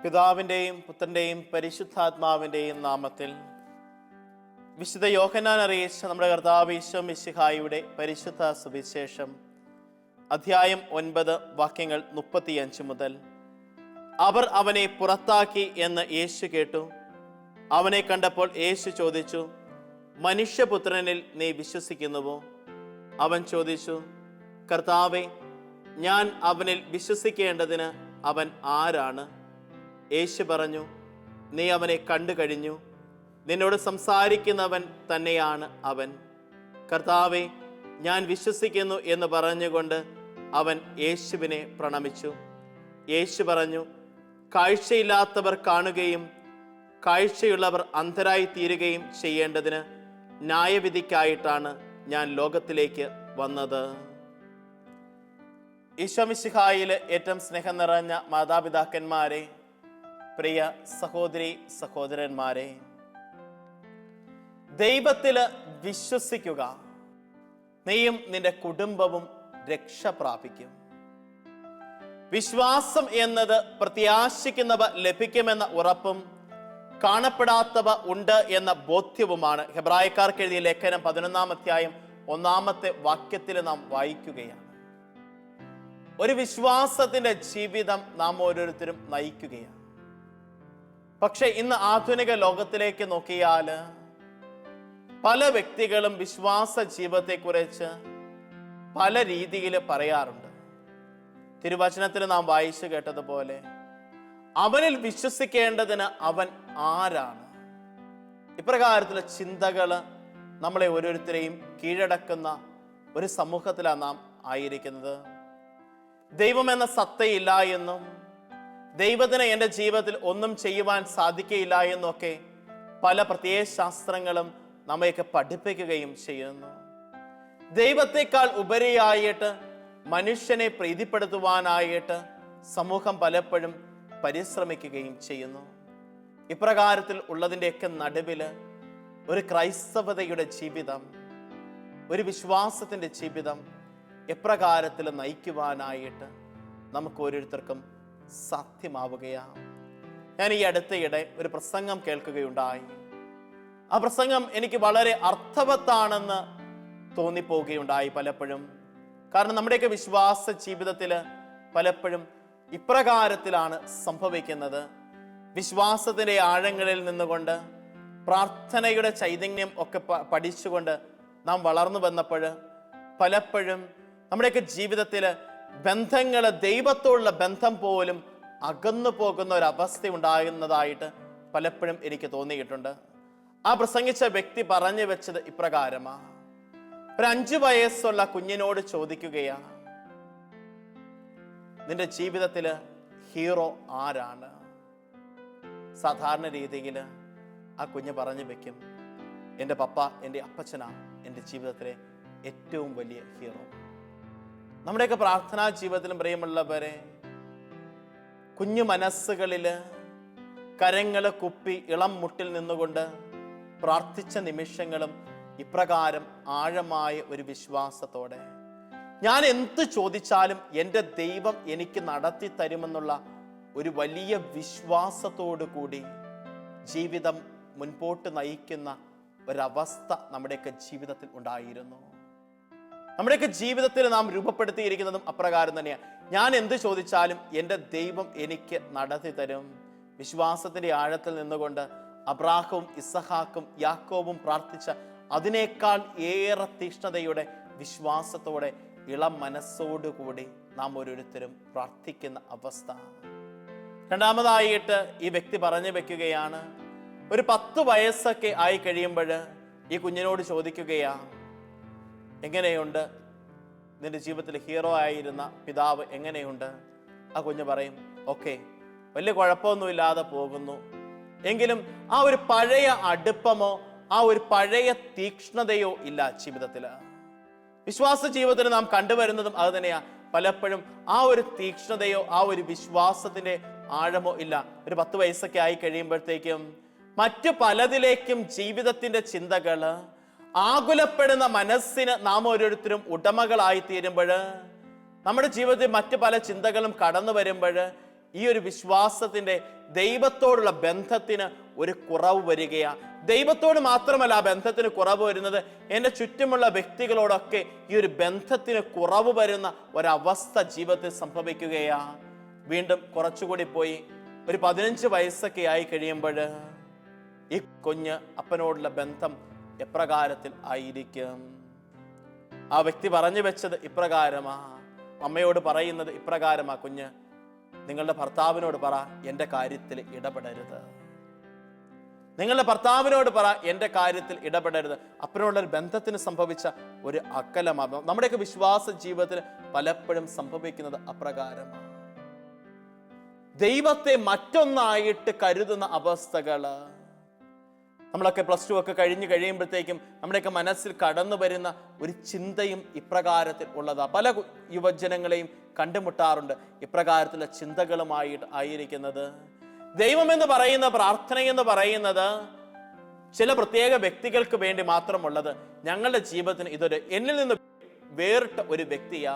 പിതാവിൻ്റെയും പുത്രൻ്റെയും പരിശുദ്ധാത്മാവിൻ്റെയും നാമത്തിൽ വിശുദ്ധ യോഹന്നാൻ അറിയിച്ച നമ്മുടെ കർത്താവ് ഈശോ മിശിഹായുടെ പരിശുദ്ധ സുവിശേഷം അധ്യായം 9 വാക്യങ്ങൾ 35 മുതൽ. അവർ അവനെ പുറത്താക്കി എന്ന് യേശു കേട്ടു. അവനെ കണ്ടപ്പോൾ യേശു ചോദിച്ചു, മനുഷ്യപുത്രനിൽ നീ വിശ്വസിക്കുന്നുവോ? അവൻ ചോദിച്ചു, കർത്താവേ, ഞാൻ അവനിൽ വിശ്വസിക്കേണ്ടതിന് അവൻ ആരാണ്? യേശു പറഞ്ഞു, നീ അവനെ കണ്ടു കഴിഞ്ഞു. നിന്നോട് സംസാരിക്കുന്നവൻ തന്നെയാണ് അവൻ. കർത്താവേ, ഞാൻ വിശ്വസിക്കുന്നു എന്ന് പറഞ്ഞുകൊണ്ട് അവൻ യേശുവിനെ പ്രണമിച്ചു. യേശു പറഞ്ഞു, കാഴ്ചയില്ലാത്തവർ കാണുകയും കാഴ്ചയുള്ളവർ അന്ധരായി തീരുകയും ചെയ്യേണ്ടതിന് ന്യായവിധിക്കായിട്ടാണ് ഞാൻ ലോകത്തിലേക്ക് വന്നത്. ഈശോ മിശിഹായിൽ ഏറ്റവും സ്നേഹം നിറഞ്ഞ മാതാപിതാക്കന്മാരെ, പ്രിയ സഹോദരി സഹോദരന്മാരെ, ദൈവത്തില് വിശ്വസിക്കുക. നീയും നിന്റെ കുടുംബവും രക്ഷ പ്രാപിക്കും. വിശ്വാസം എന്നത് പ്രത്യാശിക്കുന്നവ ലഭിക്കുമെന്ന ഉറപ്പും കാണപ്പെടാത്തവ ഉണ്ട് എന്ന ബോധ്യവുമാണ്. ഹെബ്രായക്കാർക്ക് എഴുതിയ ലേഖനം 11-ാം അധ്യായം 1-ാമത്തെ വാക്യത്തിൽ നാം വായിക്കുകയാണ്. ഒരു വിശ്വാസത്തിന്റെ ജീവിതം നാം ഓരോരുത്തരും നയിക്കുകയാണ്. പക്ഷെ ഇന്ന് ആധുനിക ലോകത്തിലേക്ക് നോക്കിയാൽ പല വ്യക്തികളും വിശ്വാസ ജീവിതത്തെക്കുറിച്ച് പല രീതിയിൽ പറയാറുണ്ട്. തിരുവചനത്തിൽ നാം വായിച്ചു കേട്ടതുപോലെ അവനിൽ വിശ്വസിക്കേണ്ടതിന് അവൻ ആരാണ്? ഇപ്രകാരത്തിലുള്ള ചിന്തകൾ നമ്മളെ ഓരോരുത്തരെയും കീഴടക്കുന്ന ഒരു സമൂഹത്തിലാണ് നാം ആയിരിക്കുന്നത്. ദൈവമെന്ന സത്തയില്ല എന്നും ദൈവത്തിന് എൻ്റെ ജീവിതത്തിൽ ഒന്നും ചെയ്യുവാൻ സാധിക്കുകയില്ല എന്നൊക്കെ പല പ്രത്യയശാസ്ത്രങ്ങളും നമ്മയൊക്കെ പഠിപ്പിക്കുകയും ചെയ്യുന്നു. ദൈവത്തെക്കാൾ ഉപരിയായിട്ട് മനുഷ്യനെ പ്രീതിപ്പെടുത്തുവാനായിട്ട് സമൂഹം പലപ്പോഴും പരിശ്രമിക്കുകയും ചെയ്യുന്നു. ഇപ്രകാരത്തിൽ ഉള്ളതിൻ്റെയൊക്കെ നടുവിൽ ഒരു ക്രൈസ്തവതയുടെ ജീവിതം, ഒരു വിശ്വാസത്തിൻ്റെ ജീവിതം എപ്രകാരത്തിൽ നയിക്കുവാനായിട്ട് നമുക്ക് ഓരോരുത്തർക്കും സാധ്യമാവുകയാണ്. ഞാൻ ഈ അടുത്തയിടെ ഒരു പ്രസംഗം കേൾക്കുകയുണ്ടായി. ആ പ്രസംഗം എനിക്ക് വളരെ അർത്ഥവത്താണെന്ന് തോന്നിപ്പോവുകയുണ്ടായി പലപ്പോഴും. കാരണം നമ്മുടെയൊക്കെ വിശ്വാസ ജീവിതത്തിൽ പലപ്പോഴും ഇപ്രകാരത്തിലാണ് സംഭവിക്കുന്നത്. വിശ്വാസത്തിൻ്റെ ആഴങ്ങളിൽ നിന്നുകൊണ്ട് പ്രാർത്ഥനയുടെ ചൈതന്യം ഒക്കെ പഠിച്ചുകൊണ്ട് നാം വളർന്നു വന്നപ്പോൾ പലപ്പോഴും നമ്മുടെയൊക്കെ ജീവിതത്തിൽ ബന്ധങ്ങൾ, ദൈവത്തോടുള്ള ബന്ധം പോലും അകന്നു പോകുന്ന ഒരവസ്ഥ ഉണ്ടാകുന്നതായിട്ട് പലപ്പോഴും എനിക്ക് തോന്നിയിട്ടുണ്ട്. ആ പ്രസംഗിച്ച വ്യക്തി പറഞ്ഞു വെച്ചത് ഇപ്രകാരമാ. ഒരു 5 വയസ്സുള്ള കുഞ്ഞിനോട് ചോദിക്കുകയാണ്, നിന്റെ ജീവിതത്തില് ഹീറോ ആരാണ്? സാധാരണ രീതിയിൽ ആ കുഞ്ഞ് പറഞ്ഞു വെക്കും, എൻ്റെ പപ്പ, എൻ്റെ അപ്പച്ചനാ എൻ്റെ ജീവിതത്തിലെ ഏറ്റവും വലിയ ഹീറോ. നമ്മുടെയൊക്കെ പ്രാർത്ഥനാ ജീവിതത്തിലും പ്രിയമുള്ളവരെ, കുഞ്ഞു മനസ്സുകളില് കരങ്ങള് കുപ്പി ഇളം മുട്ടിൽ നിന്നുകൊണ്ട് പ്രാർത്ഥിച്ച നിമിഷങ്ങളും ഇപ്രകാരം ആഴമായ ഒരു വിശ്വാസത്തോടെ, ഞാൻ എന്ത് ചോദിച്ചാലും എൻ്റെ ദൈവം എനിക്ക് നടത്തി തരുമെന്നുള്ള ഒരു വലിയ വിശ്വാസത്തോടു കൂടി ജീവിതം മുൻപോട്ട് നയിക്കുന്ന ഒരവസ്ഥ നമ്മുടെയൊക്കെ ജീവിതത്തിൽ ഉണ്ടായിരുന്നു. നമ്മുടെയൊക്കെ ജീവിതത്തിൽ നാം രൂപപ്പെടുത്തിയിരിക്കുന്നതും അപ്രകാരം തന്നെയാണ്. ഞാൻ എന്ത് ചോദിച്ചാലും എൻ്റെ ദൈവം എനിക്ക് നടത്തി തരും. വിശ്വാസത്തിൻ്റെ ആഴത്തിൽ നിന്നുകൊണ്ട് അബ്രാഹവും ഇസഹാക്കും യാക്കോബും പ്രാർത്ഥിച്ച അതിനേക്കാൾ ഏറെ തീഷ്ണതയുടെ വിശ്വാസത്തോടെ ഇളം മനസ്സോടുകൂടി നാം ഓരോരുത്തരും പ്രാർത്ഥിക്കുന്ന അവസ്ഥ. രണ്ടാമതായിട്ട് ഈ വ്യക്തി പറഞ്ഞു വെക്കുകയാണ്, ഒരു 10 വയസ്സൊക്കെ ആയി കഴിയുമ്പോൾ ഈ കുഞ്ഞിനോട് ചോദിക്കുകയാ, എങ്ങനെയുണ്ട് നിന്റെ ജീവിതത്തിൽ ഹീറോ ആയിരുന്ന പിതാവ്, എങ്ങനെയുണ്ട്? ആ കുഞ്ഞ് പറയും, ഓക്കെ, വലിയ കുഴപ്പമൊന്നുമില്ലാതെ പോകുന്നു. എങ്കിലും ആ ഒരു പഴയ അടുപ്പമോ ആ ഒരു പഴയ തീക്ഷ്ണതയോ ഇല്ല ജീവിതത്തിൽ. വിശ്വാസ ജീവിതത്തിൽ നാം കണ്ടുവരുന്നതും അത് തന്നെയാ. പലപ്പോഴും ആ ഒരു തീക്ഷ്ണതയോ ആ ഒരു വിശ്വാസത്തിന്റെ ആഴമോ ഇല്ല. ഒരു 10 വയസ്സൊക്കെ ആയി കഴിയുമ്പോഴത്തേക്കും മറ്റു പലതിലേക്കും ജീവിതത്തിന്റെ ചിന്തകള്, ആകുലപ്പെടുന്ന മനസ്സിന് നാം ഓരോരുത്തരും ഉടമകളായി തീരുമ്പോൾ, നമ്മുടെ ജീവിതത്തിൽ മറ്റു പല ചിന്തകളും കടന്നു വരുമ്പോൾ ഈ ഒരു വിശ്വാസത്തിൻ്റെ ദൈവത്തോടുള്ള ബന്ധത്തിന് ഒരു കുറവ് വരികയാ. ദൈവത്തോട് മാത്രമല്ല ആ ബന്ധത്തിന് കുറവ് വരുന്നത്, എൻ്റെ ചുറ്റുമുള്ള വ്യക്തികളോടൊക്കെ ഈ ഒരു ബന്ധത്തിന് കുറവ് വരുന്ന ഒരവസ്ഥ ജീവിതത്തിൽ സംഭവിക്കുകയാ. വീണ്ടും കുറച്ചുകൂടി പോയി ഒരു 15 വയസ്സൊക്കെ ആയി കഴിയുമ്പോൾ ഈ കുഞ്ഞ് അപ്പനോടുള്ള ബന്ധം എപ്രകാരത്തിൽ ആയിരിക്കും? ആ വ്യക്തി പറഞ്ഞു വെച്ചത് ഇപ്രകാരമാ, അമ്മയോട് പറയുന്നത് ഇപ്രകാരമാ, കുഞ്ഞ് നിങ്ങളുടെ ഭർത്താവിനോട് പറ എൻ്റെ കാര്യത്തിൽ ഇടപെടരുത്. നിങ്ങളുടെ ഭർത്താവിനോട് പറ എൻ്റെ കാര്യത്തിൽ ഇടപെടരുത്. അപ്പനോടുള്ള ഒരു ബന്ധത്തിന് സംഭവിച്ച ഒരു അകലമാണ്. നമ്മുടെയൊക്കെ വിശ്വാസ ജീവിതത്തിൽ പലപ്പോഴും സംഭവിക്കുന്നത് അപ്രകാരമാണ്. ദൈവത്തെ മറ്റൊന്നായിട്ട് കരുതുന്ന അവസ്ഥകള്. നമ്മളൊക്കെ +2 ഒക്കെ കഴിഞ്ഞ് കഴിയുമ്പോഴത്തേക്കും നമ്മുടെയൊക്കെ മനസ്സിൽ കടന്നു വരുന്ന ഒരു ചിന്തയും ഇപ്രകാരത്തിൽ ഉള്ളതാ. പല യുവജനങ്ങളെയും കണ്ടുമുട്ടാറുണ്ട് ഇപ്രകാരത്തിലുള്ള ചിന്തകളുമായിട്ട് ആയിരിക്കുന്നത്. ദൈവം എന്ന് പറയുന്ന, പ്രാർത്ഥന എന്ന് പറയുന്നത് ചില പ്രത്യേക വ്യക്തികൾക്ക് വേണ്ടി മാത്രമുള്ളത്. ഞങ്ങളുടെ ജീവിതത്തിന് ഇതൊരു എന്നിൽ നിന്ന് വേറിട്ട ഒരു വ്യക്തിയാ.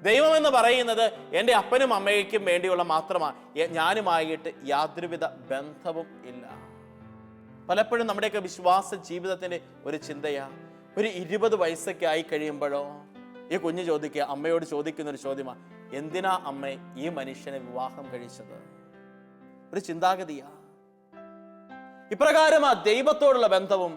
ദൈവം എന്ന് പറയുന്നത് എൻ്റെ അപ്പനും അമ്മയ്ക്കും വേണ്ടിയുള്ള മാത്രമാണ്. ഞാനുമായിട്ട് യാതൊരുവിധ ബന്ധവും ഇല്ല. പലപ്പോഴും നമ്മുടെയൊക്കെ വിശ്വാസ ജീവിതത്തിന്റെ ഒരു ചിന്തയാ. ഒരു 20 വയസ്സൊക്കെ ആയി കഴിയുമ്പോഴോ ഈ കുഞ്ഞ് ചോദിക്കുക, അമ്മയോട് ചോദിക്കുന്ന ഒരു ചോദ്യമാണ്, എന്തിനാ അമ്മ ഈ മനുഷ്യനെ വിവാഹം കഴിച്ചത്? ഒരു ചിന്താഗതിയാ. ഇപ്രകാരം ആ ദൈവത്തോടുള്ള ബന്ധവും,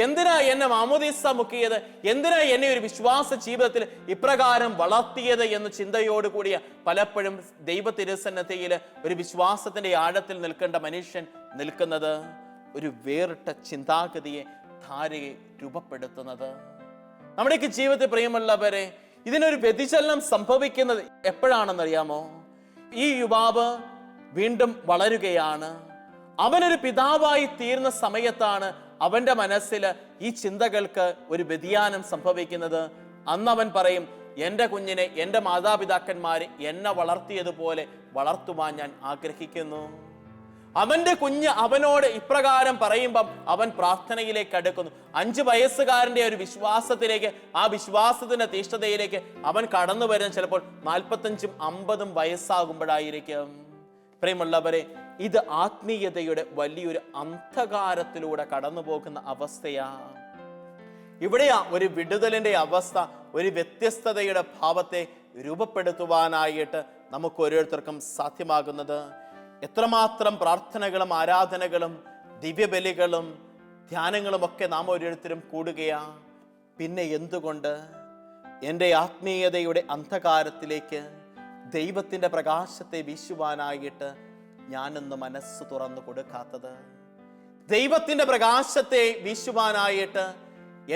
എന്തിനാ എന്നെ മാമോദീസ മുക്കിയത്, എന്തിനാ എന്നെ ഒരു വിശ്വാസ ജീവിതത്തിൽ ഇപ്രകാരം വളർത്തിയത് എന്ന ചിന്തയോട് കൂടിയ പലപ്പോഴും ദൈവ തിരുസന്നിധിയിൽ ഒരു വിശ്വാസത്തിന്റെ ആഴത്തിൽ നിൽക്കേണ്ട മനുഷ്യൻ നിൽക്കുന്നത് ഒരു വേറിട്ട ചിന്താഗതിയെ, ധാരയെ രൂപപ്പെടുത്തുന്നത്. നമ്മുടെയൊക്കെ ജീവിതത്തിൽ പ്രിയമുള്ളവരെ, ഇതിനൊരു വ്യതിചലനം സംഭവിക്കുന്നത് എപ്പോഴാണെന്നറിയാമോ? ഈ യുവാവ് വീണ്ടും വളരുകയാണ്. അവനൊരു പിതാവായി തീർന്ന സമയത്താണ് അവന്റെ മനസ്സിൽ ഈ ചിന്തകൾക്ക് ഒരു വ്യതിയാനം സംഭവിക്കുന്നത്. അന്ന് അവൻ പറയും, എൻ്റെ കുഞ്ഞിനെ എൻ്റെ മാതാപിതാക്കന്മാര് എന്നെ വളർത്തിയതുപോലെ വളർത്തുവാൻ ഞാൻ ആഗ്രഹിക്കുന്നു. അവന്റെ കുഞ്ഞ് അവനോട് ഇപ്രകാരം പറയുമ്പം അവൻ പ്രാർത്ഥനയിലേക്ക് അടുക്കുന്നു. 5 വയസ്സുകാരന്റെ ഒരു വിശ്വാസത്തിലേക്ക്, ആ വിശ്വാസത്തിന്റെ തീഷ്ണതയിലേക്ക് അവൻ കടന്നു വരുന്ന ചിലപ്പോൾ 45ഉം 50ഉം വയസ്സാകുമ്പോഴായിരിക്കും. പ്രിയമുള്ളവരെ, ഇത് ആത്മീയതയുടെ വലിയൊരു അന്ധകാരത്തിലൂടെ കടന്നു പോകുന്ന അവസ്ഥയാ. ഇവിടെയാ ഒരു വിടുതലിന്റെ അവസ്ഥ, ഒരു വ്യത്യസ്തതയുടെ ഭാവത്തെ രൂപപ്പെടുത്തുവാനായിട്ട് നമുക്ക് ഓരോരുത്തർക്കും സാധ്യമാകുന്നത്. എത്രമാത്രം പ്രാർത്ഥനകളും ആരാധനകളും ദിവ്യബലികളും ധ്യാനങ്ങളും ഒക്കെ നാം ഓരോരുത്തരും കൂടുകയാ. പിന്നെ എന്തുകൊണ്ട് എൻ്റെ ആത്മീയതയുടെ അന്ധകാരത്തിലേക്ക് ദൈവത്തിൻ്റെ പ്രകാശത്തെ വീശുവാനായിട്ട് ഞാനൊന്ന് മനസ്സ് തുറന്നു കൊടുക്കാത്തത്? ദൈവത്തിൻ്റെ പ്രകാശത്തെ വീശുവാനായിട്ട്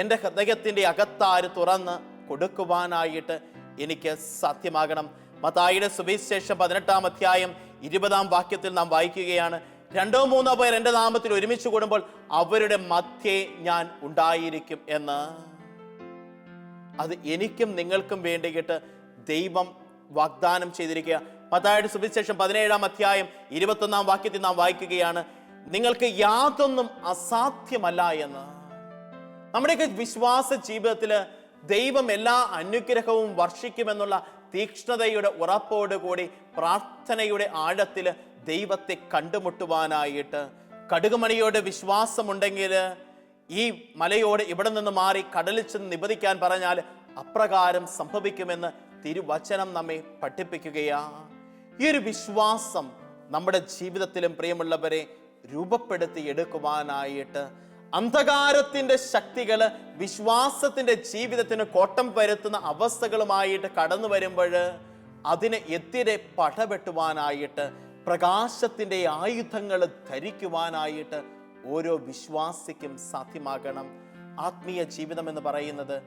എൻ്റെ ഹൃദയത്തിൻ്റെ അകത്താര് തുറന്ന് കൊടുക്കുവാനായിട്ട് എനിക്ക് സാധ്യമാകണം. മത്തായിയുടെ സുവിശേഷം 18-ാം അധ്യായം 20-ാം വാക്യത്തിൽ നാം വായിക്കുകയാണ്, 2-3 പേർ എൻ്റെ നാമത്തിൽ ഒരുമിച്ച് കൂടുമ്പോൾ അവരുടെ മധ്യേ ഞാൻ ഉണ്ടായിരിക്കും എന്ന്. അത് എനിക്കും നിങ്ങൾക്കും വേണ്ടിയിട്ട് ദൈവം വാഗ്ദാനം ചെയ്തിരിക്കുക. മത്തായിയുടെ സുവിശേഷം 17-ാം അധ്യായം 21-ാം വാക്യത്തിൽ നാം വായിക്കുകയാണ്, നിങ്ങൾക്ക് യാതൊന്നും അസാധ്യമല്ല എന്ന്. നമ്മുടെയൊക്കെ വിശ്വാസ ജീവിതത്തിൽ ദൈവം എല്ലാ അനുഗ്രഹവും വർഷിക്കുമെന്നുള്ള തീക്ഷ്ണതയുടെ ഉറപ്പോടുകൂടി പ്രാർത്ഥനയുടെ ആഴത്തിൽ ദൈവത്തെ കണ്ടുമുട്ടുവാനായിട്ട്, കടുകുമണിയോട് വിശ്വാസമുണ്ടെങ്കിൽ ഈ മലയോട് ഇവിടെ നിന്ന് മാറി കടലിൽ ചെന്ന് നിബദിക്കാൻ പറഞ്ഞാൽ അപ്രകാരം സംഭവിക്കുമെന്ന് തിരുവചനം നമ്മെ പഠിപ്പിക്കുകയാ. ഈ ഒരു വിശ്വാസം നമ്മുടെ ജീവിതത്തിലും പ്രിയമുള്ളവരെ രൂപപ്പെടുത്തി എടുക്കുവാനായിട്ട് അന്ധകാരത്തിന്റെ ശക്തികള് വിശ്വാസത്തിന്റെ ജീവിതത്തിന് കോട്ടം വരുത്തുന്ന അവസ്ഥകളുമായിട്ട് കടന്നു വരുമ്പോൾ അതിനെ എതിരെ പടവെട്ടുവാനായിട്ട് പ്രകാശത്തിന്റെ ആയുധങ്ങൾ ധരിക്കുവാനായിട്ട് ഓരോ വിശ്വാസിക്കും സാധ്യമാകണം. ആത്മീയ ജീവിതം എന്ന് പറയുന്നത്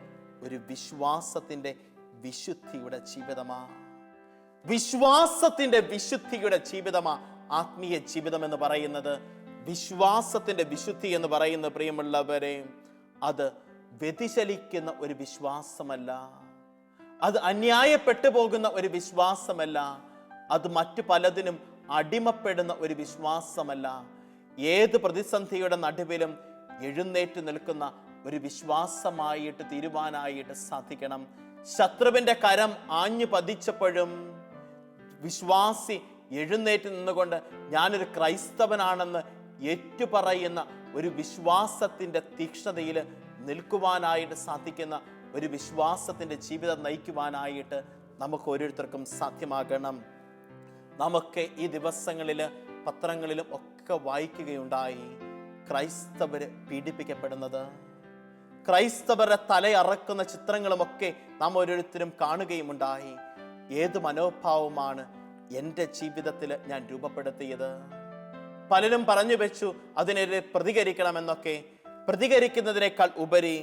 ഒരു വിശ്വാസത്തിന്റെ വിശുദ്ധിയുടെ ജീവിതമാ. വിശ്വാസത്തിന്റെ വിശുദ്ധിയുടെ ജീവിതമാ ആത്മീയ ജീവിതം എന്ന് പറയുന്നത്. വിശ്വാസത്തിന്റെ വിശുദ്ധി എന്ന് പറയുന്ന പ്രിയമുള്ളവരെ, അത് വ്യതിചലിക്കുന്ന ഒരു വിശ്വാസമല്ല, അത് അന്യായപ്പെട്ടു പോകുന്ന ഒരു വിശ്വാസമല്ല, അത് മറ്റു പലതിനും അടിമപ്പെടുന്ന ഒരു വിശ്വാസമല്ല. ഏത് പ്രതിസന്ധിയുടെ നടുവിലും എഴുന്നേറ്റ് നിൽക്കുന്ന ഒരു വിശ്വാസമായിട്ട് തീരുവാനായിട്ട് സാധിക്കണം. ശത്രുവിന്റെ കരം ആഞ്ഞു പതിച്ചപ്പോഴും വിശ്വാസി എഴുന്നേറ്റ് നിന്നുകൊണ്ട് ഞാനൊരു ക്രൈസ്തവനാണെന്ന് ഏറ്റുപറയുന്ന ഒരു വിശ്വാസത്തിൻ്റെ തീക്ഷ്ണതയിൽ നിൽക്കുവാനായിട്ട് സാധിക്കുന്ന ഒരു വിശ്വാസത്തിൻ്റെ ജീവിതം നയിക്കുവാനായിട്ട് നമുക്ക് ഓരോരുത്തർക്കും സാധ്യമാകണം. നമുക്ക് ഈ ദിവസങ്ങളിൽ പത്രങ്ങളിലും ഒക്കെ വായിക്കുകയുണ്ടായി ക്രൈസ്തവർ പീഡിപ്പിക്കപ്പെടുന്നത്. ക്രൈസ്തവരെ തലയറക്കുന്ന ചിത്രങ്ങളുമൊക്കെ നാം ഓരോരുത്തരും കാണുകയുമുണ്ടായി. ഏത് മനോഭാവമാണ് എൻ്റെ ജീവിതത്തിൽ ഞാൻ രൂപപ്പെടുത്തിയത്? പലരും പറഞ്ഞു വെച്ചു അതിനെതിരെ പ്രതികരിക്കണമെന്നൊക്കെ. പ്രതികരിക്കുന്നതിനേക്കാൾ ഉപരി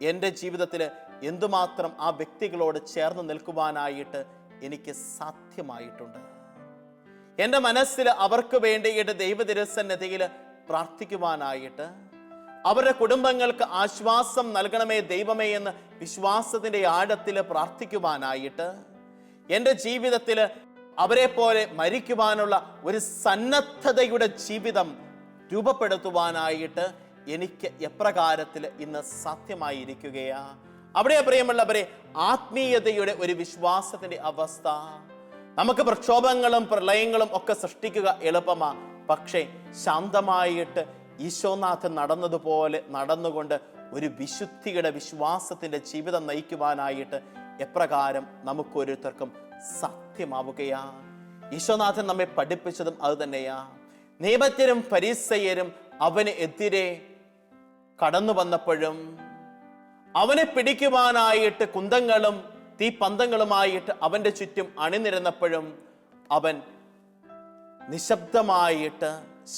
എൻ്റെ ജീവിതത്തിൽ എന്തുമാത്രം ആ വ്യക്തികളോട് ചേർന്ന് നിൽക്കുവാനായിട്ട് എനിക്ക് സാധ്യമായിട്ടുണ്ട്. എൻ്റെ മനസ്സിൽ അവർക്ക് വേണ്ടിയിട്ട് ദൈവതിരുസന്നിധിയിൽ പ്രാർത്ഥിക്കുവാനായിട്ട്, അവരുടെ കുടുംബങ്ങൾക്ക് ആശ്വാസം നൽകണമേ ദൈവമേ എന്ന് വിശ്വാസത്തിൻ്റെ ആഴത്തിൽ പ്രാർത്ഥിക്കുവാനായിട്ട്, എൻ്റെ ജീവിതത്തിൽ അവരെ പോലെ മരിക്കുവാനുള്ള ഒരു സന്നദ്ധതയുടെ ജീവിതം രൂപപ്പെടുത്തുവാനായിട്ട് എനിക്ക് എപ്രകാരത്തിൽ ഇന്ന് സാധ്യമായിരിക്കുകയാ? അവിടെ പ്രിയമുള്ളവരെ, ആത്മീയതയുടെ ഒരു വിശ്വാസത്തിന്റെ അവസ്ഥ. നമുക്ക് പ്രക്ഷോഭങ്ങളും പ്രളയങ്ങളും ഒക്കെ സൃഷ്ടിക്കുക എളുപ്പമാ. പക്ഷേ ശാന്തമായിട്ട് ഈശോനാഥൻ നടന്നതുപോലെ നടന്നുകൊണ്ട് ഒരു വിശുദ്ധിയുടെ വിശ്വാസത്തിന്റെ ജീവിതം നയിക്കുവാനായിട്ട് എപ്രകാരം നമുക്കൊരുത്തർക്കും സാധ്യമാവുകയാ? ഈശോനാഥൻ നമ്മെ പഠിപ്പിച്ചതും അത് തന്നെയാ. നിയമജ്ഞരും ഫരീസയരും അവന് എതിരെ കടന്നു വന്നപ്പോഴും, അവനെ പിടിക്കുവാനായിട്ട് കുന്തങ്ങളും തീപ്പന്തങ്ങളുമായിട്ട് അവന്റെ ചുറ്റും അണിനിരന്നപ്പോഴും, അവൻ നിശബ്ദമായിട്ട്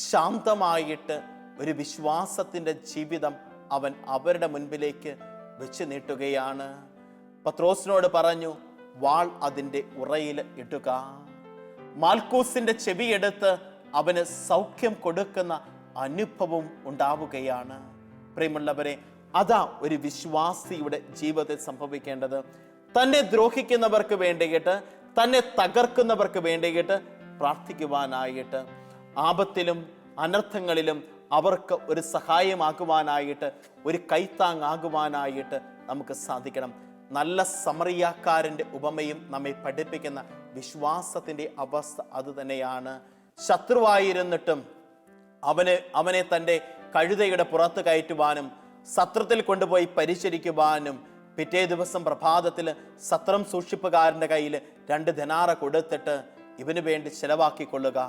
ശാന്തമായിട്ട് ഒരു വിശ്വാസത്തിന്റെ ജീവിതം അവൻ അവരുടെ മുൻപിലേക്ക് വെച്ച് നീട്ടുകയാണ്. പത്രോസിനോട് പറഞ്ഞു, വാൾ അതിൻ്റെ ഉറയിൽ ഇടുക. മാൽക്കൂസിന്റെ ചെവിയെടുത്ത് അവന് സൗഖ്യം കൊടുക്കുന്ന അനുഭവം ഉണ്ടാവുകയാണ്. പ്രിയമുള്ളവരെ, അതാ ഒരു വിശ്വാസിയുടെ ജീവിതത്തിൽ സംഭവിക്കേണ്ടത്. തന്നെ ദ്രോഹിക്കുന്നവർക്ക് വേണ്ടിയിട്ട്, തന്നെ തകർക്കുന്നവർക്ക് വേണ്ടിയിട്ട് പ്രാർത്ഥിക്കുവാനായിട്ട്, ആപത്തിലും അനർത്ഥങ്ങളിലും അവർക്ക് ഒരു സഹായമാകുവാനായിട്ട്, ഒരു കൈത്താങ്ങാകുവാനായിട്ട് നമുക്ക് സാധിക്കണം. നല്ല സമറിയാക്കാരൻ്റെ ഉപമയും നമ്മെ പഠിപ്പിക്കുന്ന വിശ്വാസത്തിൻ്റെ അവസ്ഥ അതുതന്നെയാണ്. ശത്രുവായിരുന്നിട്ടും അവനെ തൻ്റെ കഴുതയുടെ പുറത്ത് കയറ്റുവാനും സത്രത്തിൽ കൊണ്ടുപോയി പരിചരിക്കുവാനും, പിറ്റേ ദിവസം പ്രഭാതത്തിൽ സത്രം സൂക്ഷിപ്പുകാരൻ്റെ കയ്യിൽ 2 ദിനാറ കൊടുത്തിട്ട് ഇവന് വേണ്ടി ചെലവാക്കിക്കൊള്ളുക,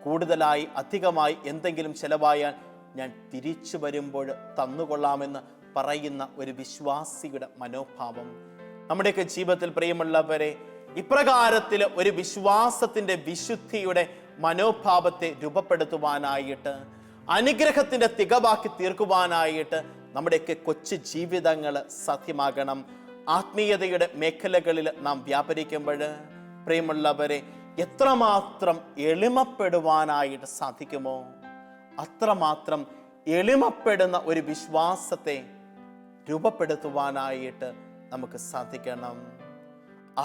കൂടുതലായി അധികമായി എന്തെങ്കിലും ചെലവായാൽ ഞാൻ തിരിച്ചു വരുമ്പോൾ തന്നുകൊള്ളാമെന്ന് പറയുന്ന ഒരു വിശ്വാസിയുടെ മനോഭാവം നമ്മുടെയൊക്കെ ജീവിതത്തിൽ പ്രിയമുള്ളവരെ, ഇപ്രകാരത്തിൽ ഒരു വിശ്വാസത്തിന്റെ വിശുദ്ധിയുടെ മനോഭാവത്തെ രൂപപ്പെടുത്തുവാനായിട്ട്, അനുഗ്രഹത്തിന്റെ തികവാക്കി തീർക്കുവാനായിട്ട് നമ്മുടെയൊക്കെ കൊച്ചു ജീവിതങ്ങൾ സാധ്യമാകണം. ആത്മീയതയുടെ മേഖലകളിൽ നാം വ്യാപരിക്കുമ്പോൾ പ്രിയമുള്ളവരെ, എത്രമാത്രം എളിമപ്പെടുവാനായിട്ട് സാധിക്കുമോ അത്രമാത്രം എളിമപ്പെടുന്ന ഒരു വിശ്വാസത്തെ രൂപപ്പെടുത്തുവാനായിട്ട് നമുക്ക് സാധിക്കണം.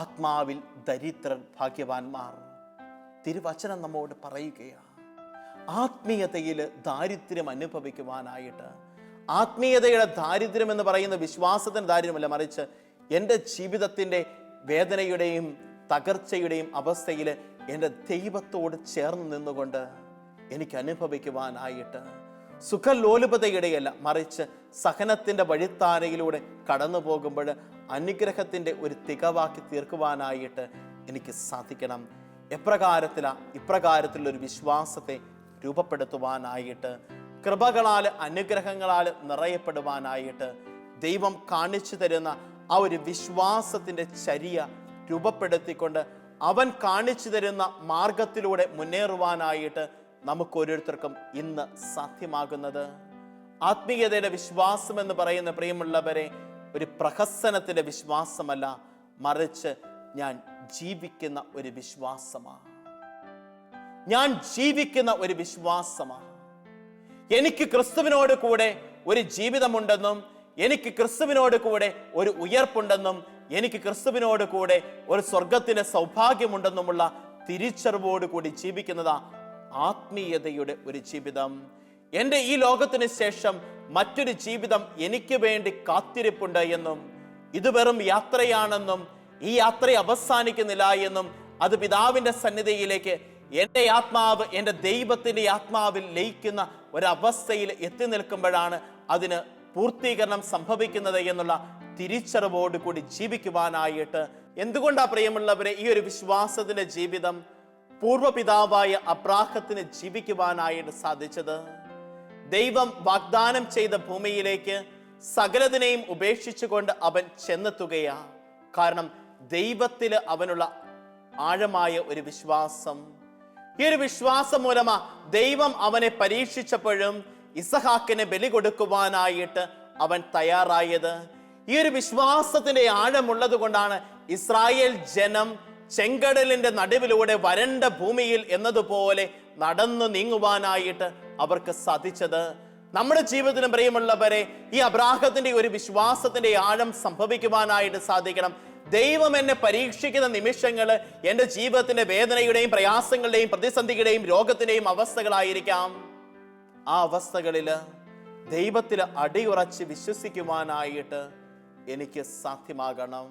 ആത്മാവിൽ ദരിദ്രർ ഭാഗ്യവാന്മാർ. തിരുവചനം നമ്മോട് പറയുകയാണ്, ആത്മീയതയിൽ ദാരിദ്ര്യം അനുഭവിക്കുവാനായിട്ട്. ആത്മീയതയുടെ ദാരിദ്ര്യം എന്ന് പറയുന്ന വിശ്വാസത്തിന് ദാരിദ്ര്യമല്ല, മറിച്ച് എൻ്റെ ജീവിതത്തിൻ്റെ വേദനയുടെയും തകർച്ചയുടെയും അവസ്ഥയിൽ എൻ്റെ ദൈവത്തോട് ചേർന്ന് നിന്നുകൊണ്ട് എനിക്ക് അനുഭവിക്കുവാനായിട്ട്, സുഖലോലുപതയുടെയല്ല മറിച്ച് സഹനത്തിൻ്റെ വഴിത്താരയിലൂടെ കടന്നു പോകുമ്പോൾ അനുഗ്രഹത്തിൻ്റെ ഒരു തികവാക്കി തീർക്കുവാനായിട്ട് എനിക്ക് സാധിക്കണം. ഇപ്രകാരത്തിലൊരു വിശ്വാസത്തെ രൂപപ്പെടുത്തുവാനായിട്ട്, കൃപകളാൽ അനുഗ്രഹങ്ങളാൽ നിറയപ്പെടുവാനായിട്ട്, ദൈവം കാണിച്ചു തരുന്ന ആ ഒരു വിശ്വാസത്തിൻ്റെ ചര്യ രൂപപ്പെടുത്തിക്കൊണ്ട് അവൻ കാണിച്ചു തരുന്ന മാർഗത്തിലൂടെ മുന്നേറുവാനായിട്ട് നമുക്ക് ഓരോരുത്തർക്കും ഇന്ന് സാധ്യമാകുന്നത്. ആത്മീയതയുടെ വിശ്വാസം എന്ന് പറയുന്ന പ്രിയമുള്ളവരെ, ഒരു പ്രഹസനത്തിന്റെ വിശ്വാസമല്ല, മറിച്ച് ഞാൻ ജീവിക്കുന്ന ഒരു വിശ്വാസമാണ്. ഞാൻ ജീവിക്കുന്ന ഒരു വിശ്വാസമാണ്. എനിക്ക് ക്രിസ്തുവിനോട് കൂടെ ഒരു ജീവിതമുണ്ടെന്നും, എനിക്ക് ക്രിസ്തുവിനോട് കൂടെ ഒരു ഉയർപ്പുണ്ടെന്നും, എനിക്ക് ക്രിസ്തുവിനോട് കൂടെ ഒരു സ്വർഗത്തിന്റെ സൗഭാഗ്യമുണ്ടെന്നുമുള്ള തിരിച്ചറിവോട് കൂടി ജീവിക്കുന്നതാ ആത്മീയതയുടെ ഒരു ജീവിതം. എൻ്റെ ഈ ലോകത്തിന് ശേഷം മറ്റൊരു ജീവിതം എനിക്ക് വേണ്ടി കാത്തിരിപ്പുണ്ട് എന്നും, ഇത് വെറും യാത്രയാണെന്നും, ഈ യാത്ര അവസാനിക്കുന്നില്ല എന്നും, അത് പിതാവിന്റെ സന്നിധിയിലേക്ക് എൻ്റെ ആത്മാവ് എൻ്റെ ദൈവത്തിൻ്റെ ആത്മാവിൽ ലയിക്കുന്ന ഒരവസ്ഥയിൽ എത്തി നിൽക്കുമ്പോഴാണ് അതിന് പൂർത്തീകരണം സംഭവിക്കുന്നത് എന്നുള്ള തിരിച്ചറിവോട് കൂടി ജീവിക്കുവാനായിട്ട്, എന്തുകൊണ്ടാ പ്രിയമുള്ളവരെ ഈ ഒരു വിശ്വാസത്തിന്റെ ജീവിതം പൂർവ്വപിതാവായ അബ്രാഹത്തിന് ജീവിക്കുവാനായിട്ട് സാധിച്ചത്? ദൈവം വാഗ്ദാനം ചെയ്ത ഭൂമിയിലേക്ക് സകലതിനെയും ഉപേക്ഷിച്ചുകൊണ്ട് അവൻ ചെന്നെത്തുകയാ. കാരണം ദൈവത്തില് അവനുള്ള ആഴമായ ഒരു വിശ്വാസം. ഈ ഒരു വിശ്വാസം മൂലമാ ദൈവം അവനെ പരീക്ഷിച്ചപ്പോഴും ഇസഹാക്കിനെ ബലി കൊടുക്കുവാനായിട്ട് അവൻ തയ്യാറായത്. ഈ ഒരു വിശ്വാസത്തിന്റെ ആഴമുള്ളത് കൊണ്ടാണ് ഇസ്രായേൽ ജനം ചെങ്കടലിന്റെ നടുവിലൂടെ വരണ്ട ഭൂമിയിൽ എന്നതുപോലെ നടന്നു നീങ്ങുവാനായിട്ട് അവർക്ക് സാധിച്ചത്. നമ്മുടെ ജീവിതത്തിലും പ്രിയമുള്ളവരെ, ഈ അബ്രാഹത്തിന്റെ ഒരു വിശ്വാസത്തിന്റെ ആഴം സംഭവിക്കുവാനായിട്ട് സാധിക്കണം. ദൈവം എന്നെ പരീക്ഷിക്കുന്ന നിമിഷങ്ങള് എൻ്റെ ജീവിതത്തിന്റെ വേദനയുടെയും പ്രയാസങ്ങളുടെയും പ്രതിസന്ധിയുടെയും രോഗത്തിന്റെയും അവസ്ഥകളായിരിക്കാം. ആ അവസ്ഥകളില് ദൈവത്തില് അടിയുറച്ച് വിശ്വസിക്കുവാനായിട്ട് എനിക്ക് സാധ്യമാകണം.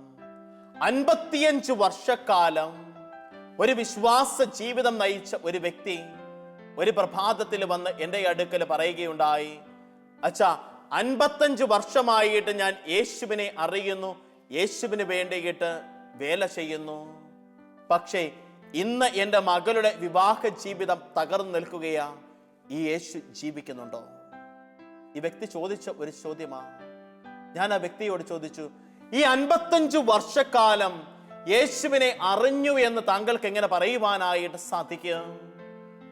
55 വർഷക്കാലം ഒരു വിശ്വാസ ജീവിതം നയിച്ച ഒരു വ്യക്തി ഒരു പ്രഭാതത്തിൽ വന്ന് എൻ്റെ അടുക്കൽ പറയുകയുണ്ടായി, അച്ഛാ, 55 വർഷമായിട്ട് ഞാൻ യേശുവിനെ അറിയുന്നു, യേശുവിന് വേണ്ടിയിട്ട് വേല ചെയ്യുന്നു. പക്ഷേ ഇന്ന് എൻ്റെ മകളുടെ വിവാഹ ജീവിതം തകർന്നു നിൽക്കുകയാ. ഈ യേശു ജീവിക്കുന്നുണ്ടോ? ഈ വ്യക്തി ചോദിച്ച ഒരു ചോദ്യമാണ്. ഞാൻ ആ വ്യക്തിയോട് ചോദിച്ചു, ഈ 55 വർഷക്കാലം യേശുവിനെ അറിഞ്ഞു എന്ന് താങ്കൾക്ക് എങ്ങനെ പറയുവാനായിട്ട് സാധിക്കും?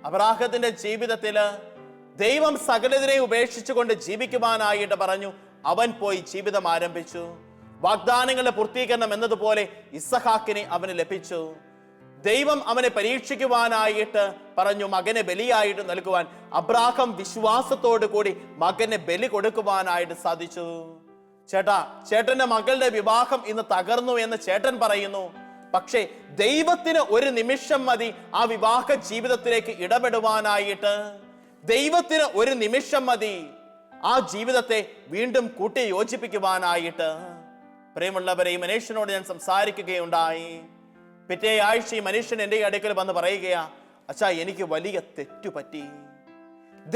അബ്രാഹത്തിന്റെ ജീവിതത്തില് ദൈവം സകലതിനെ ഉപേക്ഷിച്ചുകൊണ്ട് ജീവിക്കുവാനായിട്ട് പറഞ്ഞു. അവൻ പോയി ജീവിതം ആരംഭിച്ചു. വാഗ്ദാനങ്ങളുടെ പൂർത്തീകരണം എന്നതുപോലെ ഇസഹാക്കിനെ അവന് ലഭിച്ചു. ദൈവം അവനെ പരീക്ഷിക്കുവാനായിട്ട് പറഞ്ഞു മകനെ ബലിയായിട്ട് നൽകുവാൻ. അബ്രാഹം വിശ്വാസത്തോടു കൂടി മകനെ ബലി കൊടുക്കുവാനായിട്ട് സാധിച്ചു. ചേട്ടന്റെ മകളുടെ വിവാഹം ഇന്ന് തകർന്നു എന്ന് ചേട്ടൻ പറയുന്നു. പക്ഷേ ദൈവത്തിന് ഒരു നിമിഷം മതി ആ വിവാഹ ജീവിതത്തിലേക്ക് ഇടപെടുവാനായിട്ട്. ദൈവത്തിന് ഒരു നിമിഷം മതി ആ ജീവിതത്തെ വീണ്ടും കൂട്ടി യോജിപ്പിക്കുവാനായിട്ട്. പ്രിയമുള്ളവരെ, ഈ മനുഷ്യനോട് ഞാൻ സംസാരിക്കുകയുണ്ടായി. പിറ്റേ ആഴ്ച ഈ മനുഷ്യൻ എൻ്റെ അടുക്കൽ വന്ന് പറയുകയാ, അച്ഛാ, എനിക്ക് വലിയ തെറ്റുപറ്റി.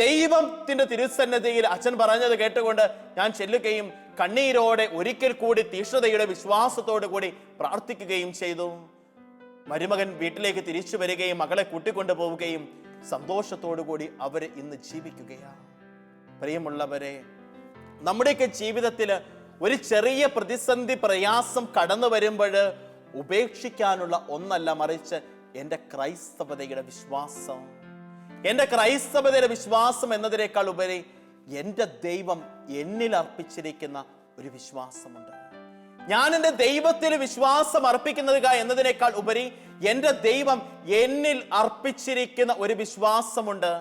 ദൈവത്തിന്റെ തിരുസന്നിധിയിൽ അച്ഛൻ പറഞ്ഞത് കേട്ടുകൊണ്ട് ഞാൻ ചെല്ലുകയും കണ്ണീരോടെ ഒരിക്കൽ കൂടി തീഷ്ണതയുടെ വിശ്വാസത്തോടു കൂടി പ്രാർത്ഥിക്കുകയും ചെയ്തു. മരുമകൻ വീട്ടിലേക്ക് തിരിച്ചു വരികയും മകളെ കൂട്ടിക്കൊണ്ടു പോവുകയും സന്തോഷത്തോടു കൂടി അവര് ഇന്ന് ജീവിക്കുകയാണ്. പ്രിയമുള്ളവരെ, നമ്മുടെയൊക്കെ ജീവിതത്തിൽ ഒരു ചെറിയ പ്രതിസന്ധി പ്രയാസം കടന്നു വരുമ്പോൾ ഉപേക്ഷിക്കാനുള്ള ഒന്നല്ല, മറിച്ച് എൻ്റെ ക്രൈസ്തവതയുടെ വിശ്വാസം. എൻ്റെ ക്രൈസ്തവതയുടെ വിശ്വാസം എന്നതിനേക്കാൾ ഉപരി എൻ്റെ ദൈവം എന്നിൽ അർപ്പിച്ചിരിക്കുന്ന ഒരു വിശ്വാസമുണ്ട്. ഞാൻ എൻ്റെ ദൈവത്തിൽ വിശ്വാസം അർപ്പിക്കുന്നത് എന്നതിനേക്കാൾ ഉപരി എൻ്റെ ദൈവം എന്നിൽ അർപ്പിച്ചിരിക്കുന്ന ഒരു വിശ്വാസമുണ്ട്.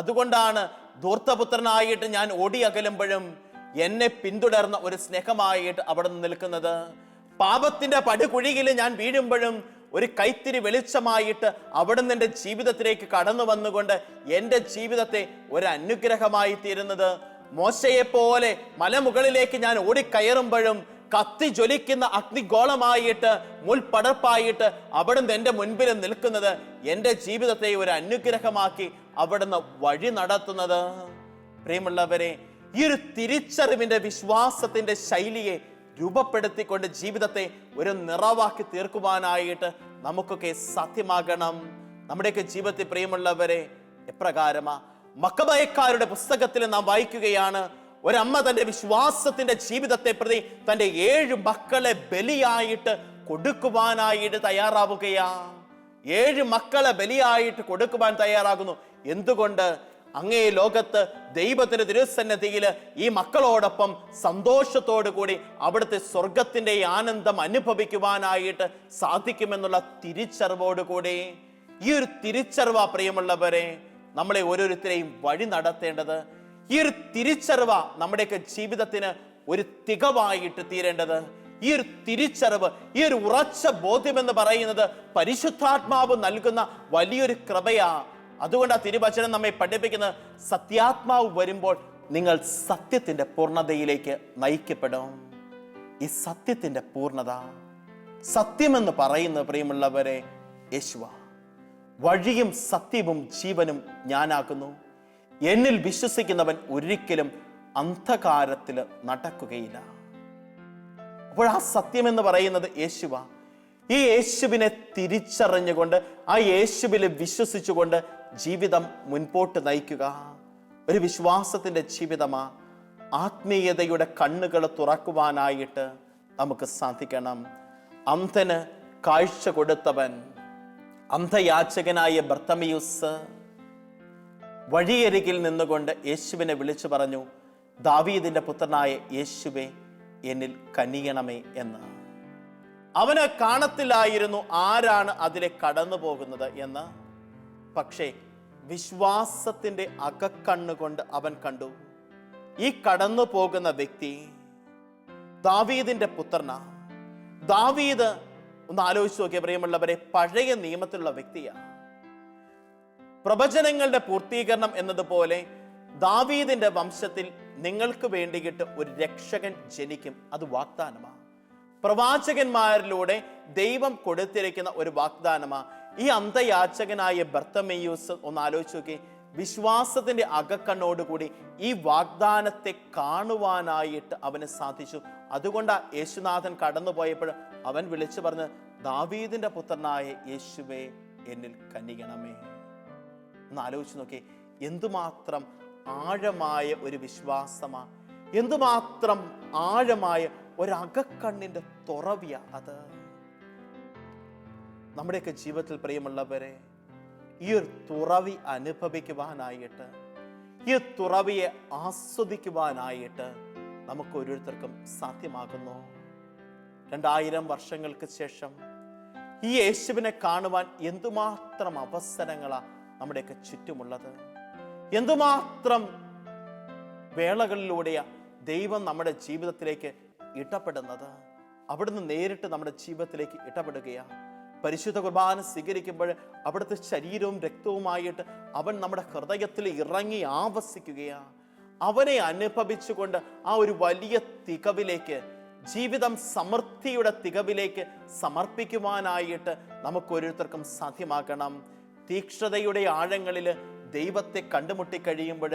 അതുകൊണ്ടാണ് ധൂർത്തപുത്രനായിട്ട് ഞാൻ ഓടി അകലുമ്പോഴും എന്നെ പിന്തുടർന്ന ഒരു സ്നേഹമായിട്ട് അവിടെ നിന്ന് നിൽക്കുന്നത്. പാപത്തിന്റെ പടുകുഴിയിൽ ഞാൻ വീഴുമ്പോഴും ഒരു കൈത്തിരി വെളിച്ചമായിട്ട് അവിടുന്ന് എൻ്റെ ജീവിതത്തിലേക്ക് കടന്നു വന്നുകൊണ്ട് എൻ്റെ ജീവിതത്തെ ഒരു അനുഗ്രഹമായി തീരുന്നത്. മോശയെ പോലെ മലമുകളിലേക്ക് ഞാൻ ഓടിക്കയറുമ്പോഴും കത്തി ജ്വലിക്കുന്ന അഗ്നിഗോളമായിട്ട് മുൾപടർപ്പായിട്ട് അവിടുന്ന് എൻ്റെ മുൻപിൽ നിൽക്കുന്നത് എൻ്റെ ജീവിതത്തെ ഒരു അനുഗ്രഹമാക്കി അവിടുന്ന് വഴി നടത്തുന്നത്. പ്രിയമുള്ളവരെ, ഈ ഒരു തിരിച്ചറിവിന്റെ വിശ്വാസത്തിന്റെ ശൈലിയെ രൂപപ്പെടുത്തിക്കൊണ്ട് ജീവിതത്തെ ഒരു നിറവാക്കി തീർക്കുവാനായിട്ട് നമുക്കൊക്കെ സാധ്യമാകണം. നമ്മുടെയൊക്കെ ജീവിതത്തിൽ പ്രിയമുള്ളവരെ, എപ്രകാരമാ മക്കബയക്കാരുടെ പുസ്തകത്തിൽ നാം വായിക്കുകയാണ്, ഒരമ്മ തന്റെ വിശ്വാസത്തിന്റെ ജീവിതത്തെ പ്രതി തന്റെ 7 മക്കളെ ബലിയായിട്ട് കൊടുക്കുവാനായിട്ട് തയ്യാറാവുകയാ. 7 മക്കളെ ബലിയായിട്ട് കൊടുക്കുവാൻ തയ്യാറാകുന്നു. എന്തുകൊണ്ട്? അങ്ങേ ലോകത്ത് ദൈവത്തിന്റെ തിരുസന്നിധിയിൽ ഈ മക്കളോടൊപ്പം സന്തോഷത്തോടു കൂടി അവിടുത്തെ സ്വർഗത്തിന്റെ ആനന്ദം അനുഭവിക്കുവാനായിട്ട് സാധിക്കുമെന്നുള്ള തിരിച്ചറിവോടുകൂടി. ഈ ഒരു തിരിച്ചറിവാ പ്രിയമുള്ളവരെ നമ്മളെ ഓരോരുത്തരെയും വഴി നടത്തേണ്ടത്. ഈ ഒരു തിരിച്ചറിവ നമ്മുടെയൊക്കെ ജീവിതത്തിന് ഒരു തികവായിട്ട് തീരേണ്ടത്. ഈ ഒരു തിരിച്ചറിവ്, ഈ ഒരു ഉറച്ച ബോധ്യമെന്ന് പറയുന്നത് പരിശുദ്ധാത്മാവ് നൽകുന്ന വലിയൊരു കൃപയാ. അതുകൊണ്ട് ആ തിരുവചനം നമ്മെ പഠിപ്പിക്കുന്നത്, സത്യാത്മാവ് വരുമ്പോൾ നിങ്ങൾ സത്യത്തിന്റെ പൂർണ്ണതയിലേക്ക് നയിക്കപ്പെടും. ഈ സത്യത്തിന്റെ പൂർണ്ണത, സത്യമെന്ന് പറയുന്നത് പ്രിയമുള്ളവരെ യേശുവ. വഴിയും സത്യവും ജീവനും ഞാനാകുന്നു. എന്നിൽ വിശ്വസിക്കുന്നവൻ ഒരിക്കലും അന്ധകാരത്തിൽ നടക്കുകയില്ല. അപ്പോൾ ആ സത്യം എന്ന് പറയുന്നത് യേശുവ. ഈ യേശുവിനെ തിരിച്ചറിഞ്ഞുകൊണ്ട് ആ യേശുവിൽ വിശ്വസിച്ചുകൊണ്ട് ജീവിതം മുൻപോട്ട് നയിക്കുക ഒരു വിശ്വാസത്തിന്റെ ജീവിതമാ. ആത്മീയതയുടെ കണ്ണുകൾ തുറക്കുവാനായിട്ട് നമുക്ക് സാധിക്കണം. അന്ധന് കാഴ്ച കൊടുത്തവൻ, അന്ധയാചകനായ ബർത്തമിയൂസ് വഴിയരികിൽ നിന്നുകൊണ്ട് യേശുവിനെ വിളിച്ചു പറഞ്ഞു, ദാവീദിന്റെ പുത്രനായ യേശുവേ, എന്നിൽ കനിയണമേ എന്ന്. അവന് കാണത്തില്ലായിരുന്നു ആരാണ് അതിലെ കടന്നു പോകുന്നത് എന്ന്. പക്ഷേ വിശ്വാസത്തിന്റെ അകക്കണ്ണുകൊണ്ട് അവൻ കണ്ടു, ഈ കടന്നു പോകുന്ന വ്യക്തി ദാവീദിന്റെ പുത്രനാ. ദാവീദ്, ഒന്ന് ആലോചിച്ച് നോക്കിയ പ്രിയമുള്ളവരെ, പഴയ നിയമത്തിലുള്ള വ്യക്തിയാണ്. പ്രവചനങ്ങളുടെ പൂർത്തീകരണം എന്നതുപോലെ ദാവീദിന്റെ വംശത്തിൽ നിങ്ങൾക്ക് വേണ്ടിയിട്ട് ഒരു രക്ഷകൻ ജനിക്കും. അത് വാഗ്ദാനമാണ്. പ്രവാചകന്മാരിലൂടെ ദൈവം കൊടുത്തിരിക്കുന്ന ഒരു വാഗ്ദാനമാണ്. ഈ അന്ധയാചകനായ ബർത്തമെയൂസ്, ഒന്ന് ആലോചിച്ച് നോക്കി, വിശ്വാസത്തിന്റെ അകക്കണ്ണോടുകൂടി ഈ വാഗ്ദാനത്തെ കാണുവാനായിട്ട് അവന് സാധിച്ചു. അതുകൊണ്ടാണ് യേശുനാഥൻ കടന്നു പോയപ്പോൾ അവൻ വിളിച്ചു പറഞ്ഞ്, ദാവീദിന്റെ പുത്രനായ യേശുവേ, എന്നിൽ കനിയണമേ. ഒന്ന് ആലോചിച്ച് നോക്കി, എന്തുമാത്രം ആഴമായ ഒരു വിശ്വാസമാ, എന്തുമാത്രം ആഴമായ ഒരകക്കണ്ണിന്റെ തുറവിയ അത്. നമ്മുടെയൊക്കെ ജീവിതത്തിൽ പ്രിയമുള്ളവരെ, ഈ ഒരു തുറവി അനുഭവിക്കുവാനായിട്ട്, ഈ തുറവിയെ ആസ്വദിക്കുവാനായിട്ട് നമുക്ക് ഓരോരുത്തർക്കും സാധ്യമാകുന്നു. 2000 വർഷങ്ങൾക്ക് ശേഷം ഈ യേശുവിനെ കാണുവാൻ എന്തുമാത്രം അവസരങ്ങളാ നമ്മുടെയൊക്കെ ചുറ്റുമുള്ളത്. എന്തുമാത്രം വേളകളിലൂടെയാ ദൈവം നമ്മുടെ ജീവിതത്തിലേക്ക് ഇടപെടുന്നത്. അവിടുന്ന് നേരിട്ട് നമ്മുടെ ജീവിതത്തിലേക്ക് ഇടപെടുകയാണ്. പരിശുദ്ധ കുർബാന സ്വീകരിക്കുമ്പോൾ അവിടുത്തെ ശരീരവും രക്തവുമായിട്ട് അവൻ നമ്മുടെ ഹൃദയത്തിൽ ഇറങ്ങി ആവസിക്കുകയാണ്. അവനെ അനുഭവിച്ചുകൊണ്ട് ആ ഒരു വലിയ തികവിലേക്ക്, ജീവിതം സമൃദ്ധിയുടെ തികവിലേക്ക് സമർപ്പിക്കുവാനായിട്ട് നമുക്ക് ഓരോരുത്തർക്കും സാധ്യമാക്കണം. തീക്ഷ്ണതയുടെ ആഴങ്ങളിൽ ദൈവത്തെ കണ്ടുമുട്ടിക്കഴിയുമ്പോൾ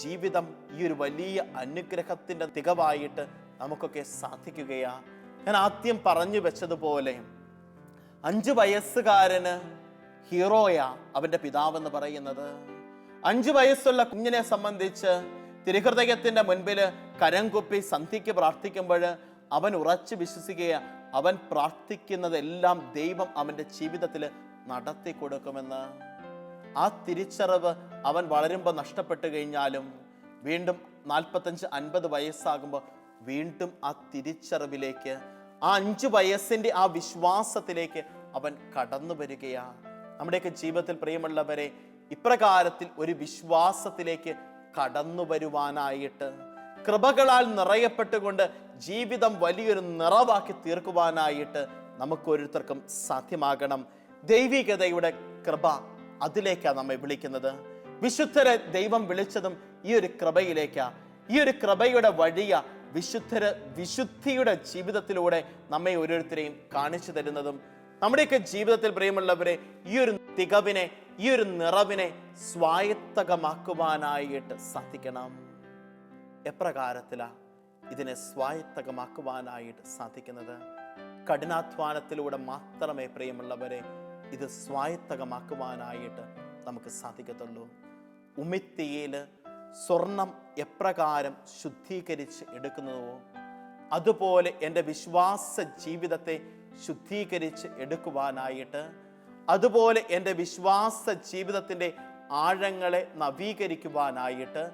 ജീവിതം ഈ ഒരു വലിയ അനുഗ്രഹത്തിന്റെ തികവായിട്ട് നമുക്കൊക്കെ സാധിക്കുകയാണ്. ഞാൻ ആദ്യം പറഞ്ഞു വെച്ചതുപോലെ 5 വയസ്സുകാരന് ഹീറോയാ അവന്റെ പിതാവെന്ന് പറയുന്നത്. 5 വയസ്സുള്ള കുഞ്ഞിനെ സംബന്ധിച്ച് തിരുഹൃദയത്തിന്റെ മുൻപിൽ കരം കുപ്പി സന്ധ്യയ്ക്ക് പ്രാർത്ഥിക്കുമ്പോൾ അവൻ ഉറച്ചു വിശ്വസിക്കുക, അവൻ പ്രാർത്ഥിക്കുന്നതെല്ലാം ദൈവം അവന്റെ ജീവിതത്തിൽ നടത്തി കൊടുക്കുമെന്ന്. ആ തിരിച്ചറിവ് അവൻ വളരുമ്പോൾ നഷ്ടപ്പെട്ടു കഴിഞ്ഞാലും വീണ്ടും 45-50 വയസ്സാകുമ്പോൾ വീണ്ടും ആ തിരിച്ചറിവിലേക്ക്, ആ 5 വയസ്സിന്റെ ആ വിശ്വാസത്തിലേക്ക് അവൻ കടന്നു വരികയാണ്. നമ്മുടെയൊക്കെ ജീവിതത്തിൽ പ്രിയമുള്ളവരെ, ഇപ്രകാരത്തിൽ ഒരു വിശ്വാസത്തിലേക്ക് കടന്നു വരുവാനായിട്ട്, കൃപകളാൽ നിറയപ്പെട്ടുകൊണ്ട് ജീവിതം വലിയൊരു നിറവാക്കി തീർക്കുവാനായിട്ട് നമുക്ക് ഓരോരുത്തർക്കും സാധ്യമാകണം. ദൈവികതയുടെ കൃപ, അതിലേക്കാണ് നമ്മെ വിളിക്കുന്നത്. വിശുദ്ധരെ ദൈവം വിളിച്ചതും ഈ ഒരു കൃപയിലേക്കാ. ഈ ഒരു കൃപയുടെ വഴിയാ വിശുദ്ധിയുടെ ജീവിതത്തിലൂടെ നമ്മെ ഓരോരുത്തരെയും കാണിച്ചു തരുന്നതും. നമ്മുടെയൊക്കെ ജീവിതത്തിൽ പ്രിയമുള്ളവരെ, ഈ ഒരു തികവിനെ, ഈ ഒരു നിറവിനെ സ്വായത്തകമാക്കുവാനായിട്ട് സാധിക്കണം. എപ്രകാരത്തിലാ ഇതിനെ സ്വായത്തകമാക്കുവാനായിട്ട് സാധിക്കുന്നത്? കഠിനാധ്വാനത്തിലൂടെ മാത്രമേ പ്രിയമുള്ളവരെ ഇത് സ്വായത്തകമാക്കുവാനായിട്ട് നമുക്ക് സാധിക്കത്തുള്ളൂ. ഉമിത്തിയിൽ സ്വർണം എപ്രകാരം ശുദ്ധീകരിച്ച് എടുക്കുന്നുവോ അതുപോലെ എൻ്റെ വിശ്വാസ ജീവിതത്തെ ശുദ്ധീകരിച്ച് എടുക്കുവാനായിട്ട്, അതുപോലെ എൻ്റെ വിശ്വാസ ജീവിതത്തിൻ്റെ ആഴങ്ങളെ നവീകരിക്കുവാനായിട്ട്,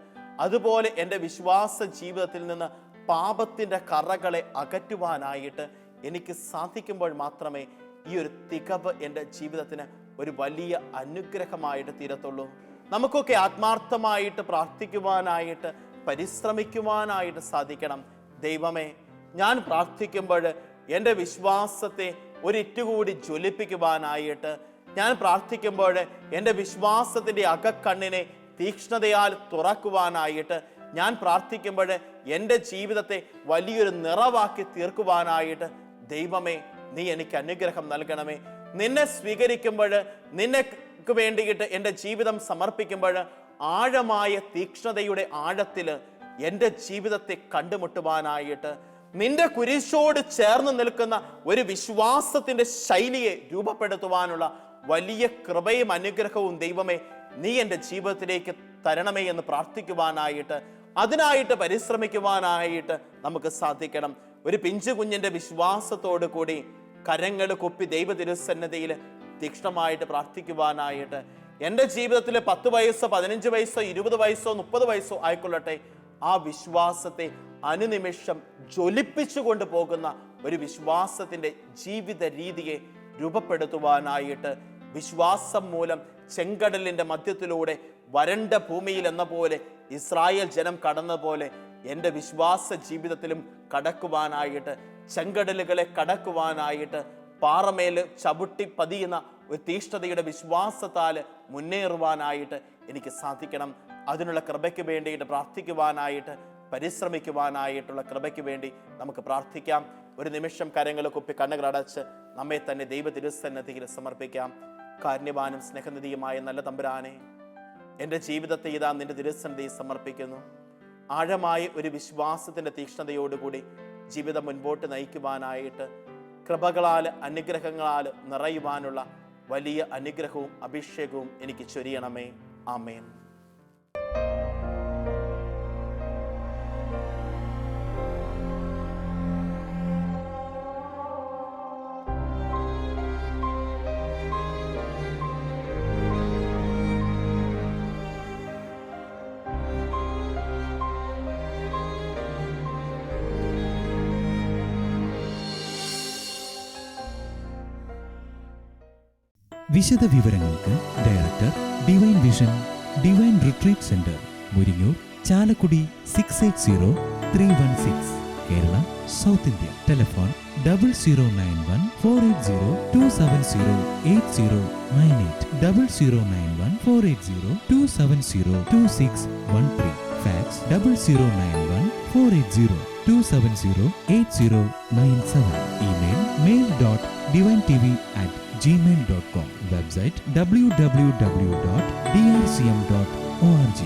അതുപോലെ എൻ്റെ വിശ്വാസ ജീവിതത്തിൽ നിന്ന് പാപത്തിൻ്റെ കറകളെ അകറ്റുവാനായിട്ട് എനിക്ക് സാധിക്കുമ്പോൾ മാത്രമേ ഈ ഒരു തികവ് എൻ്റെ ജീവിതത്തിന് ഒരു വലിയ അനുഗ്രഹമായിട്ട് തീരത്തുള്ളൂ. നമുക്കൊക്കെ ആത്മാർത്ഥമായിട്ട് പ്രാർത്ഥിക്കുവാനായിട്ട്, പരിശ്രമിക്കുവാനായിട്ട് സാധിക്കണം. ദൈവമേ, ഞാൻ പ്രാർത്ഥിക്കുമ്പോൾ എൻ്റെ വിശ്വാസത്തെ ഒരിറ്റുകൂടി ജ്വലിപ്പിക്കുവാനായിട്ട്, ഞാൻ പ്രാർത്ഥിക്കുമ്പോൾ എൻ്റെ വിശ്വാസത്തിൻ്റെ അകക്കണ്ണിനെ തീക്ഷ്ണതയാൽ തുറക്കുവാനായിട്ട്, ഞാൻ പ്രാർത്ഥിക്കുമ്പോൾ എൻ്റെ ജീവിതത്തെ വലിയൊരു നിറവാക്കി തീർക്കുവാനായിട്ട് ദൈവമേ, നീ എനിക്ക് അനുഗ്രഹം നൽകണമേ. നിന്നെ സ്വീകരിക്കുമ്പോൾ, നിന്നെ അങ്ങേക്ക് വേണ്ടിയിട്ട് എൻ്റെ ജീവിതം സമർപ്പിക്കുമ്പോൾ ആഴമായ തീക്ഷ്ണതയുടെ ആഴത്തിൽ എൻ്റെ ജീവിതത്തെ കണ്ടുമുട്ടുവാനായിട്ട് നിന്റെ കുരിശോട് ചേർന്ന് നിൽക്കുന്ന ഒരു വിശ്വാസത്തിൻ്റെ ശൈലിയെ രൂപപ്പെടുത്തുവാനുള്ള വലിയ കൃപയും അനുഗ്രഹവും ദൈവമേ നീ എൻ്റെ ജീവിതത്തിലേക്ക് തരണമേ എന്ന് പ്രാർത്ഥിക്കുവാനായിട്ട്, അതിനായിട്ട് പരിശ്രമിക്കുവാനായിട്ട് നമുക്ക് സാധിക്കണം. ഒരു പിഞ്ചു കുഞ്ഞിൻ്റെ വിശ്വാസത്തോടു കൂടി കരങ്ങൾ കൊപ്പി ദൈവ തിരുസന്നിധിയിൽ തീക്ഷ്ണമായിട്ട് പ്രാർത്ഥിക്കുവാനായിട്ട്, എൻ്റെ ജീവിതത്തിൽ 10 വയസ്സോ 15 വയസ്സോ 20 വയസ്സോ 30 വയസ്സോ ആയിക്കൊള്ളട്ടെ, ആ വിശ്വാസത്തെ അനുനിമിഷം ജ്വലിപ്പിച്ചു കൊണ്ടുപോകുന്ന ഒരു വിശ്വാസത്തിൻ്റെ ജീവിത രീതിയെ രൂപപ്പെടുത്തുവാനായിട്ട്, വിശ്വാസം മൂലം ചെങ്കടലിൻ്റെ മധ്യത്തിലൂടെ വരണ്ട ഭൂമിയിൽ എന്ന പോലെ ഇസ്രായേൽ ജനം കടന്ന പോലെ എൻ്റെ വിശ്വാസ ജീവിതത്തിലും കടക്കുവാനായിട്ട്, ചെങ്കടലുകളെ കടക്കുവാനായിട്ട്, പാറമേൽ ചവിട്ടി പതിയുന്ന ഒരു തീഷ്ണതയുടെ വിശ്വാസത്താൽ മുന്നേറുവാനായിട്ട് എനിക്ക് സാധിക്കണം. അതിനുള്ള കൃപയ്ക്ക് വേണ്ടിയിട്ട് പ്രാർത്ഥിക്കുവാനായിട്ട്, പരിശ്രമിക്കുവാനായിട്ടുള്ള കൃപയ്ക്ക് വേണ്ടി നമുക്ക് പ്രാർത്ഥിക്കാം. ഒരു നിമിഷം കരങ്ങൾ കുപ്പി കണ്ണുകളടച്ച് നമ്മെ തന്നെ ദൈവ തിരുസന്നിധിയിൽ സമർപ്പിക്കാം. കാരുണ്യവാനും സ്നേഹനിധിയുമായ നല്ല തമ്പുരാനെ, എൻ്റെ ജീവിതത്തെ ഇതാ നിന്റെ തിരുസന്നിധിയിൽ സമർപ്പിക്കുന്നു. ആഴമായ ഒരു വിശ്വാസത്തിൻ്റെ തീക്ഷ്ണതയോടുകൂടി ജീവിതം മുൻപോട്ട് നയിക്കുവാനായിട്ട്, കൃപകളാൽ അനുഗ്രഹങ്ങളാൽ നിറയുവാനുള്ള വലിയ അനുഗ്രഹവും അഭിഷേകവും എനിക്ക് ചൊരിയണമേ. ആമേൻ. വിശദ വിവരങ്ങൾക്ക് director, divine vision, divine retreat centre, Muringoor, Chalakudy 680316, Kerala, south India. Telephone 0091-480-270-8098, 0091-480-270-2613. Fax 0091-480-270-8097. Email mail.divinetv@gmail.com. Website www.drcm.org.